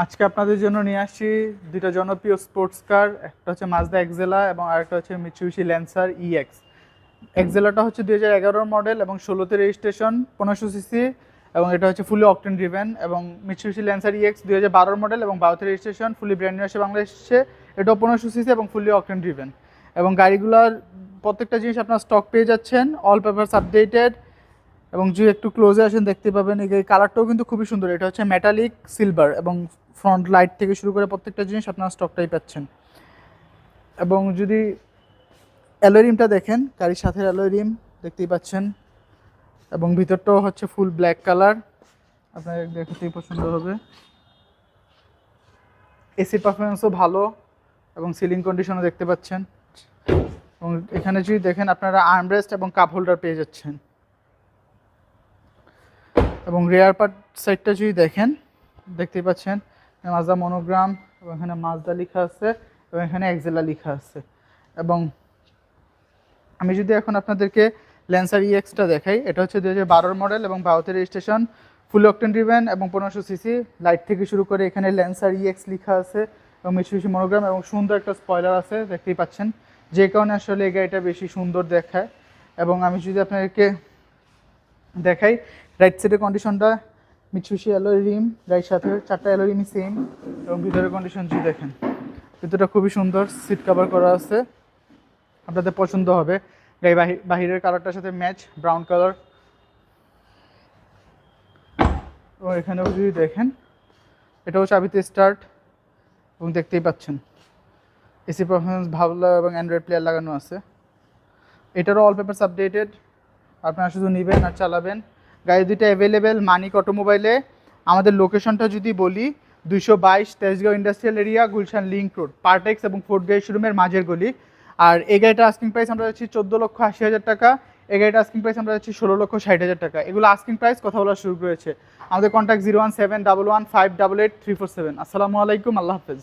আজকে আপনাদের জন্য নিয়ে আসছি দুটো জনপ্রিয় স্পোর্টস কার, একটা হচ্ছে মাজদা এক্সেলা এবং আরেকটা হচ্ছে মিৎসুবিশি ল্যান্সার ইএক্স। এক্সেলাটা হচ্ছে 2011 মডেল এবং 16তে রেজিস্ট্রেশন, 1500 সিসি, এবং এটা হচ্ছে ফুলি অকটেন ড্রিভেন। এবং মিৎসুবিশি ল্যান্সার ইএক্স 2012 মডেল এবং 12তে রেজিস্ট্রেশন, ফুলি ব্র্যান্ড নিউ আসে বাংলাদেশে, এটাও 1500 সিসি এবং ফুলি অকটেন ড্রিভেন। এবং গাড়িগুলোর প্রত্যেকটা জিনিস আপনার স্টক পেয়ে যাচ্ছেন, অল পেপারস আপডেটেড। এবং যদি একটু ক্লোজে আসেন দেখতে পাবেন এই কালারটাও কিন্তু খুবই সুন্দর, এটা হচ্ছে মেটালিক সিলভার এবং ফ্রন্ট লাইট থেকে শুরু করে প্রত্যেকটা জিনিস আপনার স্টকটাই পাচ্ছেন। এবং যদি অ্যালয় রিমটা দেখেন, গাড়ির সাথে অ্যালয় রিম দেখতেই পাচ্ছেন, এবং ভিতরটাও হচ্ছে ফুল ব্ল্যাক কালার, আপনার দেখতেই পছন্দ হবে। এসি পারফরমেন্সও ভালো এবং সিলিং কন্ডিশনও দেখতে পাচ্ছেন। এবং এখানে যদি দেখেন আপনারা আর্মরেস্ট এবং কাপ হোল্ডার পেয়ে যাচ্ছেন। এবং রেয়ার পার্ট সাইডটা যদি দেখেন দেখতেই পাচ্ছেন মাজদা মনোগ্রাম, এবং এখানে মাজদা লেখা আছে এবং এখানে এক্সেলা লেখা আছে। এবং আমি যদি এখন আপনাদেরকে ল্যান্সার ইএক্সটা দেখাই, এটা হচ্ছে 2012 মডেল এবং 12তে রেজিস্ট্রেশন, ফুল অকটেন ড্রিভেন এবং 1500 সিসি, লাইট থেকে শুরু করে এখানে ল্যান্সার ইএক্স লেখা আছে এবং মিৎসুবিশি মনোগ্রাম, এবং সুন্দর একটা স্পয়লার আছে দেখতেই পাচ্ছেন, যে কারণে আসলে এই গাড়িটা বেশি সুন্দর দেখায়। এবং আমি যদি আপনাদেরকে দেখাই রাইট সাইডের কন্ডিশনটা, মিৎসুবিশি অ্যালয় রিম, গাড়ির সাথে 4টা অ্যালয় রিমই সেম। এবং ভিতরের কন্ডিশন যদি দেখেন, ভিতরটা খুবই সুন্দর, সিট কভার করা আছে, আপনাদের পছন্দ হবে। গাড়ি বাহিরের কালারটার সাথে ম্যাচ, ব্রাউন কালার। এবং এখানেও যদি দেখেন এটাও চাবিতে স্টার্ট, এবং দেখতেই পাচ্ছেন এসি পারফরমেন্স ভালো এবং অ্যান্ড্রয়েড প্লেয়ার লাগানো আছে। এটারও অল পেপারস আপডেটেড, আপনারা শুধু নেবেন আর চালাবেন। গাড়ি দুইটা অ্যাভেলেবেল মানিক অটোমোবাইলে। আমাদের লোকেশনটা যদি বলি, 222 Tejgaon industrial area, Gulshan link road, Partex এবং ফোর্ট গাড়ি শোরুমের মাঝের গলি। আর এই গাড়িটা আস্কিং প্রাইস আমরা যাচ্ছি 14,80,000 টাকা। এই গাড়িটা আস্কিং প্রাইস আমরা যাচ্ছি 16,60,000 টাকা। এগুলো আস্কিং প্রাইস, কথা বলা শুরু করেছে। আমাদের কন্ট্যাক্ট 01711588347। আসসালামু আলাইকুম, আল্লাহ হাফেজ।